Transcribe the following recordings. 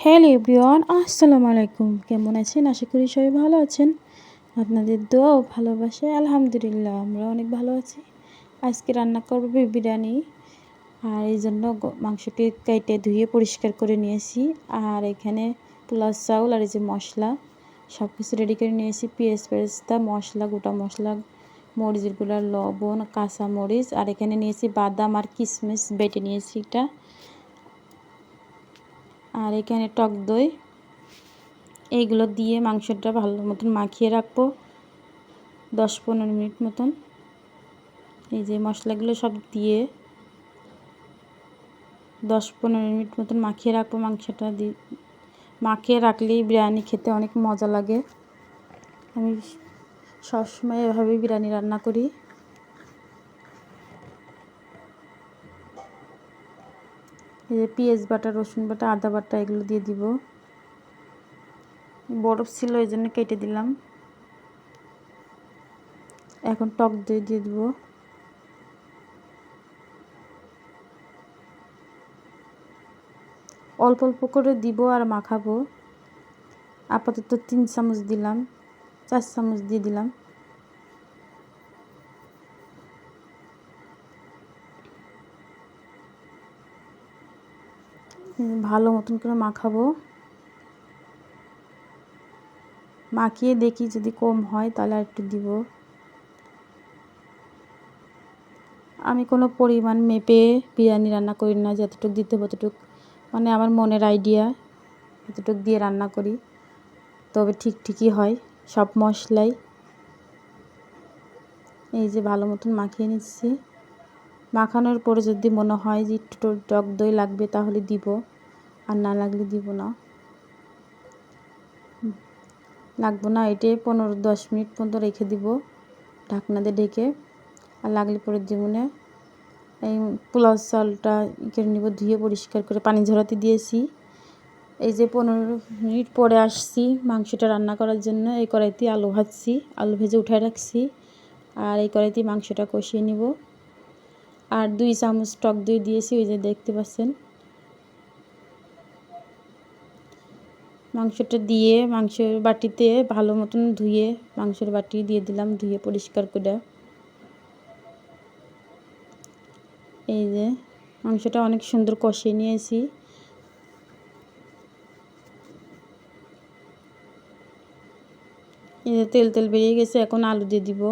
Hello everyone, আসসালামু আলাইকুম। কেমন আছেন? আশা করি সবাই ভালো আছেন। আপনাদের দোয়া ও ভালোবাসায় আলহামদুলিল্লাহ আমরা অনেক ভালো আছি। আজকে রান্না করব বিরিয়ানি। আর এই জন্য মাংসটি কেটে ধুয়ে পরিষ্কার করে নিয়েছি। আর এখানে পোলাও চাউল আর এই যে মশলা সব কিছু রেডি করে নিয়েছি। পেঁয়াজ বেরেস্তা, মশলা, গোটা মশলা, মরিচের গুঁড়া, লবণ, কাঁচা মরিচ। আর এখানে নিয়েছি বাদাম আর কিশমিশ বেটে নিয়েছি এটা। আর এখানে টক দই। এইগুলো দিয়ে মাংসটা ভালো মতন মাখিয়ে রাখবো 10-15 মিনিট মতন। এই যে মশলাগুলো সব দিয়ে 10-15 মিনিট মতন মাখিয়ে রাখবো। মাংসটা দিয়ে মাখিয়ে রাখলেই বিরিয়ানি খেতে অনেক মজা লাগে। আমি সবসময় এভাবেই বিরিয়ানি রান্না করি। এই যে পেঁয়াজ বাটা, রসুন বাটা, আদা বাটা এগুলো দিয়ে দিব। বরফ ছিল এই জন্য কেটে দিলাম। এখন টক দই দিয়ে দিব। অল্প অল্প করে দিব আর মাখাবো। আপাতত 3 চামচ দিলাম, 4 চামচ দিয়ে দিলাম। ভালো মতন করে মাখাবো। মাখিয়ে দেখি যদি কম হয় তাহলে আর একটু দিব। আমি কোনো পরিমাণ মেপে বিরিয়ানি রান্না করি না, যতটুকু দিতে হবে ততটুকু, মানে আমার মনের আইডিয়া এতটুকু দিয়ে রান্না করি। তবে ঠিকই হয় সব মশলাই। এই যে ভালো মতন মাখিয়ে নিচ্ছি। মাখানোর পরে যদি মনে হয় যে একটু টক দই লাগবে তাহলে দিব, আর না লাগলে দিব না, লাগবো না। এটি 15-10 মিনিট পর্যন্ত রেখে দিব ঢাকনা দিয়ে ঢেকে। আর লাগলে পরে দিব না। এই পোলাও চালটা কেটে নিব, ধুয়ে পরিষ্কার করে পানি ঝরাতে দিয়েছি। এই যে 15 মিনিট পরে আসছি মাংসটা রান্না করার জন্য। এই কড়াইতে আলু ভাজছি, আলু ভেজে উঠায় রাখছি। আর এই কড়াইতে মাংসটা কষিয়ে নিব। আর 2 চামচ টক দই দিয়েছি, ওই যে দেখতে পাচ্ছেন। মাংসটা দিয়ে মাংসের বাটিতে ভালো মতন ধুয়ে মাংসের বাটি দিয়ে দিলাম, ধুয়ে পরিষ্কার করে। এই যে মাংসটা অনেক সুন্দর কষিয়ে নিয়েছি। এই যে তেল বেরিয়ে গেছে। এখন আলু দিয়ে দিব।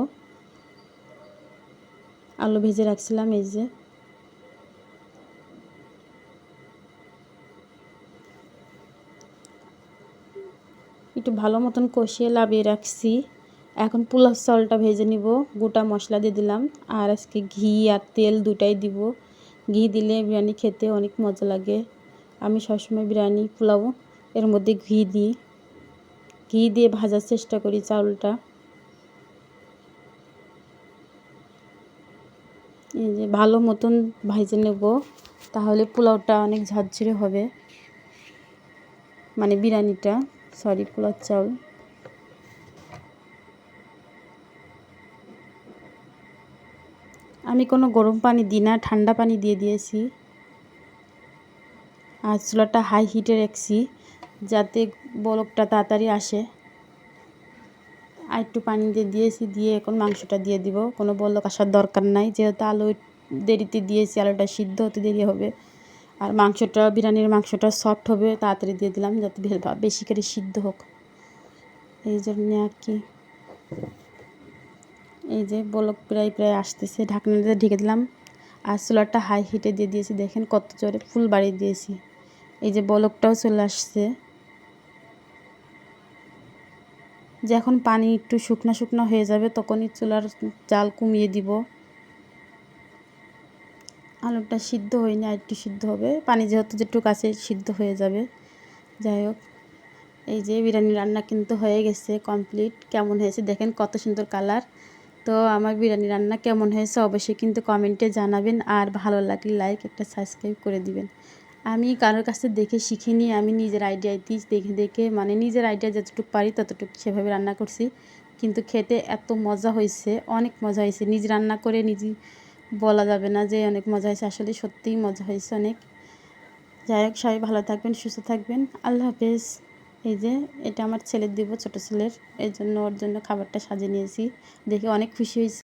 আলু ভেজে রাখছিলাম। এই যে একটু ভালো মতন কষিয়ে লাবিয়ে রাখছি। এখন পোলাও চালটা ভেজে নিব। গোটা মশলা দিয়ে দিলাম। আর আজকে ঘি আর তেল দুটাই দিব। ঘি দিলে বিরিয়ানি খেতে অনেক মজা লাগে। আমি সবসময় বিরিয়ানি পোলাও এর মধ্যে ঘি দিই। ঘি দিয়ে ভাজার চেষ্টা করি চাউলটা। এই যে ভালো মতন ভেজে নেব, তাহলে পোলাওটা অনেক ঝরঝরে হবে, মানে বিরিয়ানিটা, সরি পোলাও চাউল। আমি কোনো গরম পানি দিই না, ঠান্ডা পানি দিয়ে দিয়েছি। আর চুলাটা হাই হিটে রাখছি যাতে বলকটা তাড়াতাড়ি আসে। আর একটু পানি দিয়েছি, দিয়ে এখন মাংসটা দিয়ে দিব। কোনো বলক আসার দরকার নাই, যেহেতু আলু দেরিতে দিয়েছি, আলুটা সিদ্ধ হতে দেরি হবে। আর মাংসটা, বিরিয়ানির মাংসটা সফট হবে, তাড়াতাড়ি দিয়ে দিলাম যাতে বেশি করে সিদ্ধ হোক, এই জন্যে আর কি। এই যে বলক প্রায় আসতেছে, ঢাকনা দিয়ে ঢেকে দিলাম। আর চুলাটা হাই হিটে দিয়ে দিয়েছি, দেখেন কত জোরে ফুল বাড়িয়ে দিয়েছি। এই যে বলকটাও চলে আসছে। যখন পানি একটু শুকনা হয়ে যাবে তখনই চুলার জাল কমিয়ে দিব। আলুটা সিদ্ধ হয়নি, আর একটু সিদ্ধ হবে, পানি যেহেতু যেটুকু আছে সিদ্ধ হয়ে যাবে। যাই হোক, এই যে বিরিয়ানি রান্না কিন্তু হয়ে গেছে কমপ্লিট। কেমন হয়েছে দেখেন, কত সুন্দর কালার। তো আমার বিরিয়ানি রান্না কেমন হয়েছে অবশ্যই কিন্তু কমেন্টে জানাবেন। আর ভালো লাগলে লাইক, একটা সাবস্ক্রাইব করে দিবেন। আমি কারোর কাছে দেখে শিখিনি, আমি নিজের আইডিয়াতেই দেখে মানে নিজের আইডিয়া যতটুকু পারি ততটুকু সেভাবে রান্না করছি। কিন্তু খেতে এত মজা হয়েছে, অনেক মজা হয়েছে। নিজে রান্না করে নিজে বলা যাবে না যে অনেক মজা হয়েছে, আসলে সত্যিই মজা হয়েছে অনেক। যাই হোক, সবাই ভালো থাকবেন, সুস্থ থাকবেন। আল্লাহ হাফেজ। এই যে এটা আমার ছেলের দিব, ছোট ছেলের, এই জন্য ওর জন্য খাবারটা সাজিয়ে নিয়েছি। দেখে অনেক খুশি হয়েছে।